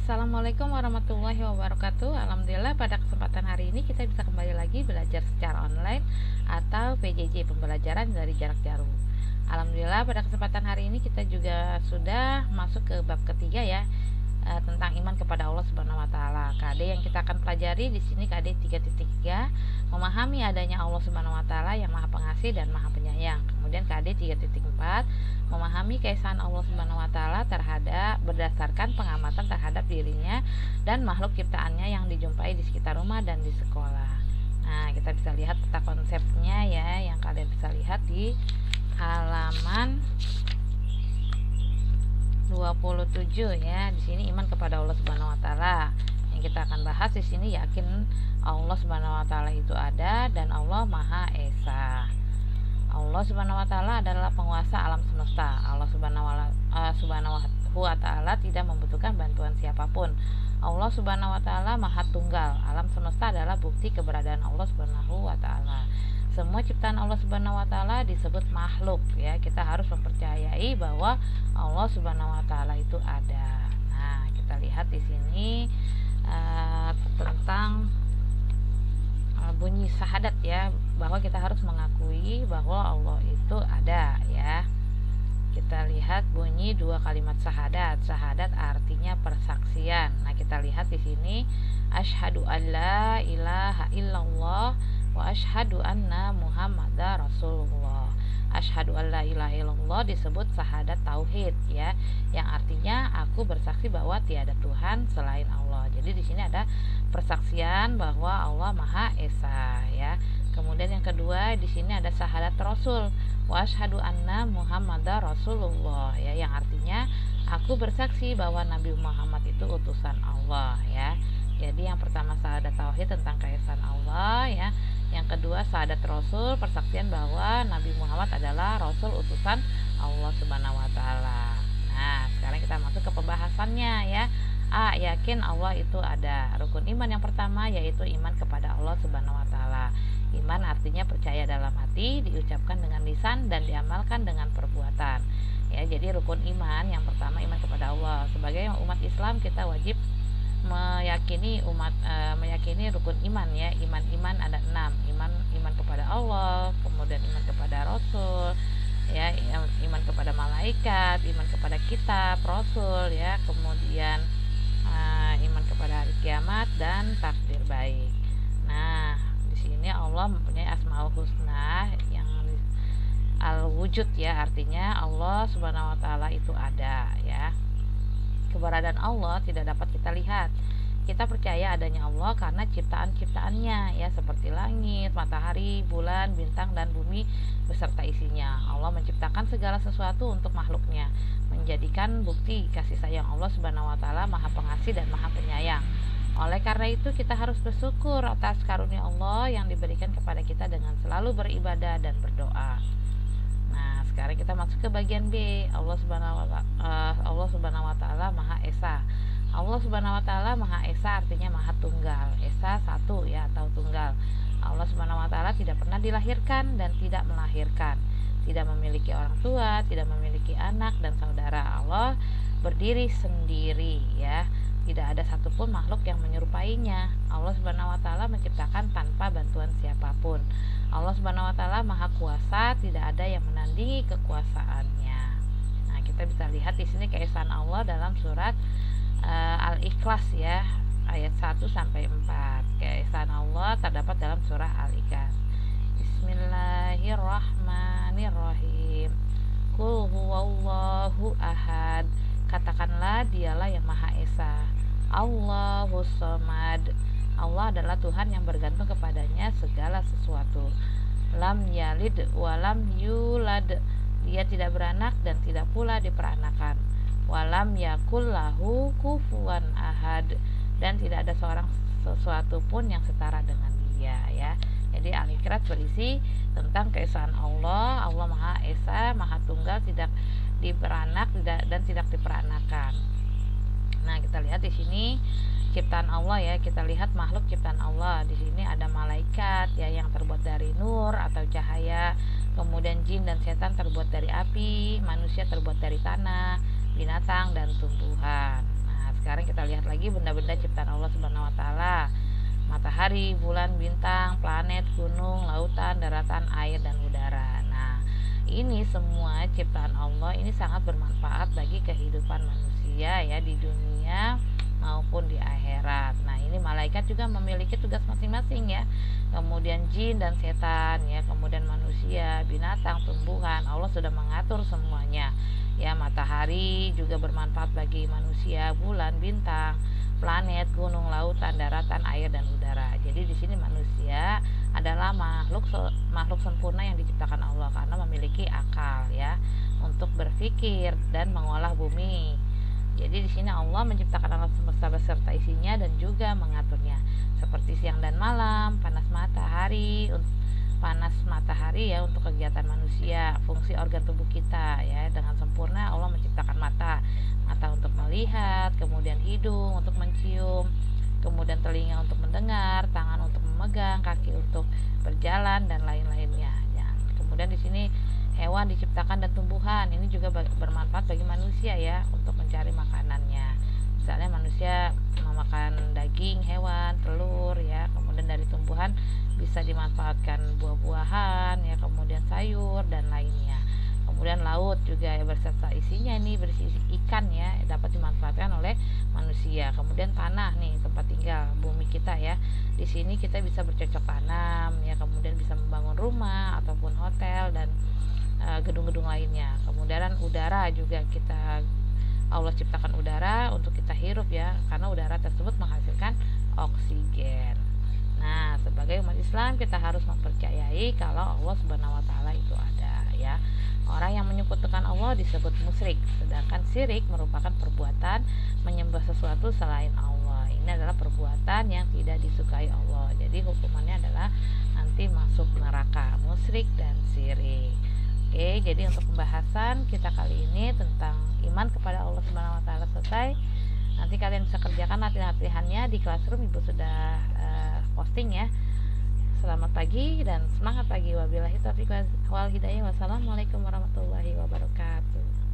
Assalamualaikum warahmatullahi wabarakatuh. Alhamdulillah pada kesempatan hari ini kita bisa kembali lagi belajar secara online atau PJJ, pembelajaran dari jarak jauh. Alhamdulillah pada kesempatan hari ini kita juga sudah masuk ke bab ketiga ya, tentang iman kepada Allah Subhanahu wa taala. KD yang kita akan pelajari di sini KD 3.3, memahami adanya Allah Subhanahu wa taala yang Maha Pengasih dan Maha Penyayang. Kemudian KD 3.4, memahami keesaan Allah Subhanahu wa taala terhadap berdasarkan pengamatan terhadap dirinya dan makhluk ciptaannya yang dijumpai di sekitar rumah dan di sekolah. Nah, kita bisa lihat peta konsepnya ya, yang kalian bisa lihat di halaman 27 ya. Di sini iman kepada Allah Subhanahu wa taala. Yang kita akan bahas di sini, yakin Allah Subhanahu wa taala itu ada dan Allah Maha Esa. Allah Subhanahu wa taala adalah penguasa alam semesta. Allah Subhanahu wa taala tidak membutuhkan bantuan siapapun. Allah Subhanahu wa taala Maha Tunggal. Alam semesta adalah bukti keberadaan Allah Subhanahu wa taala. Semua ciptaan Allah Subhanahu wa taala disebut makhluk ya. Kita harus mempercayai bahwa Allah Subhanahu wa taala itu ada. Nah, kita lihat di sini tentang bunyi syahadat ya, bahwa kita harus mengakui bahwa Allah itu ada ya. Kita lihat bunyi dua kalimat syahadat. Syahadat artinya persaksian. Nah, kita lihat di sini, asyhadu alla ilaha illallah wa asyhadu anna muhammadar rasulullah. Asyhadu alla ilaha illallah disebut syahadat tauhid ya, yang artinya aku bersaksi bahwa tiada Tuhan selain Allah. Jadi di sini ada persaksian bahwa Allah Maha Esa ya. Kemudian yang kedua di sini ada syahadat Rasul, wa asyhadu anna Muhammadar Rasulullah ya, yang artinya aku bersaksi bahwa Nabi Muhammad itu utusan Allah ya. Jadi yang pertama syahadat tauhid tentang keesaan Allah ya. Yang kedua syahadat Rasul, persaksian bahwa Nabi Muhammad adalah Rasul utusan Allah Subhanahu wa taala. Nah, sekarang kita masuk ke pembahasannya ya. A. Yakin Allah itu ada. Rukun iman yang pertama yaitu iman kepada Allah Subhanahu wa taala. Iman artinya percaya dalam hati, diucapkan dengan lisan dan diamalkan dengan perbuatan. Ya, jadi rukun iman yang pertama iman kepada Allah. Sebagai umat Islam kita wajib meyakini meyakini rukun iman ya. Iman ada 6. Iman kepada Allah, kemudian iman kepada Rasul ya, iman kepada malaikat, iman kepada kitab, Rasul ya, kemudian iman kepada hari kiamat dan takdir baik. Nah, di sini Allah mempunyai asmaul husna yang al-wujud ya, artinya Allah Subhanahu wa taala itu ada ya. Keberadaan Allah tidak dapat kita lihat. Kita percaya adanya Allah karena ciptaan-ciptaannya ya, seperti langit, matahari, bulan, bintang dan bumi beserta isinya. Allah menciptakan segala sesuatu untuk makhluknya, menjadikan bukti kasih sayang Allah Subhanahu wa taala Maha Pengasih dan Maha Penyayang. Oleh karena itu kita harus bersyukur atas karunia Allah yang diberikan kepada kita dengan selalu beribadah dan berdoa. Nah, sekarang kita masuk ke bagian B. Allah Subhanahu wa taala Maha Esa. Allah Subhanahu wa taala Maha Esa artinya Maha Tunggal. Esa satu ya, atau tunggal. Allah Subhanahu wa taala tidak pernah dilahirkan dan tidak melahirkan. Tidak memiliki orang tua, tidak memiliki anak dan saudara. Allah berdiri sendiri ya. Tidak ada satupun makhluk yang menyerupainya. Allah Subhanahu wa taala menciptakan tanpa bantuan siapapun. Allah Subhanahu wa taala Maha Kuasa, tidak ada yang menandingi kekuasaannya. Nah, kita bisa lihat di sini keesaan Allah dalam surat Al-Ikhlas ya, ayat 1 sampai 4. Keesaan Allah terdapat dalam surah Al-Ikhlas. Bismillahirrahmanirrahim. Qul huwallahu ahad. Katakanlah dialah yang Maha Esa. Allahus Samad. Allah adalah Tuhan yang bergantung kepadanya segala sesuatu. Lam yalid walam yulad. Dia tidak beranak dan tidak pula diperanakan. Walam yakul lahu kufuwan ahad. Dan tidak ada sesuatu pun yang setara dengan dia ya. Jadi Al-Ikhlas berisi tentang keesaan Allah. Allah Maha Esa, Maha Tunggal, tidak diperanak dan tidak diperanakan. Nah, kita lihat di sini ciptaan Allah ya. Kita lihat makhluk ciptaan Allah. Di sini ada malaikat ya, yang terbuat dari nur atau cahaya. Kemudian jin dan setan terbuat dari api, manusia terbuat dari tanah, binatang dan tumbuhan. Nah, sekarang kita lihat lagi lagi benda-benda ciptaan Allah Subhanahu wa taala. Matahari, bulan, bintang, planet, gunung, lautan, daratan, air dan udara. Nah, ini semua ciptaan Allah ini sangat bermanfaat bagi kehidupan manusia ya di dunia maupun di akhirat. Nah, ini malaikat juga memiliki tugas masing-masing ya. Kemudian jin dan setan ya, kemudian manusia, binatang, tumbuhan, Allah sudah mengatur semuanya. Ya, matahari juga bermanfaat bagi manusia, bulan, bintang, planet, gunung, lautan, daratan, air dan udara. Jadi di sini manusia adalah makhluk sempurna yang diciptakan Allah karena memiliki akal ya untuk berpikir dan mengolah bumi. Jadi di sini Allah menciptakan alam semesta beserta isinya dan juga mengaturnya seperti siang dan malam, panas matahari ya untuk kegiatan manusia, fungsi organ tubuh kita ya dengan sempurna Allah menciptakan mata untuk melihat, kemudian hidung untuk mencium, kemudian telinga untuk mendengar, tangan untuk memegang, kaki untuk berjalan dan lain-lainnya. Ya, kemudian di sini hewan diciptakan dan tumbuhan ini juga bermanfaat bagi manusia ya untuk mencari makanannya. Misalnya manusia memakan daging hewan, telur ya, kemudian dari tumbuhan bisa dimanfaatkan buah-buahan ya, kemudian sayur dan lainnya. Kemudian laut juga ya berserta isinya ini berisi ikan ya dapat dimanfaatkan oleh manusia. Kemudian tanah nih tempat tinggal bumi kita ya. Di sini kita bisa bercocok tanam ya, kemudian bisa membangun rumah ataupun hotel dan gedung-gedung lainnya. Kemudian udara juga Allah ciptakan udara untuk kita hirup ya, karena udara tersebut menghasilkan oksigen. Nah, sebagai umat Islam kita harus mempercayai kalau Allah Subhanahu wa taala itu ada ya. Orang yang menyekutukan Allah disebut musyrik, sedangkan syirik merupakan perbuatan menyembah sesuatu selain Allah. Ini adalah perbuatan yang tidak disukai Allah. Jadi hukumannya adalah nanti masuk neraka, musyrik dan syirik. Oke, jadi untuk pembahasan kita kali ini tentang iman kepada Allah Subhanahu wa taala selesai. Nanti kalian bisa kerjakan latihan-latihannya di Classroom, Ibu sudah posting ya. Selamat pagi dan semangat pagi. Wabillahi taufiq wal hidayah. Wassalamualaikum warahmatullahi wabarakatuh.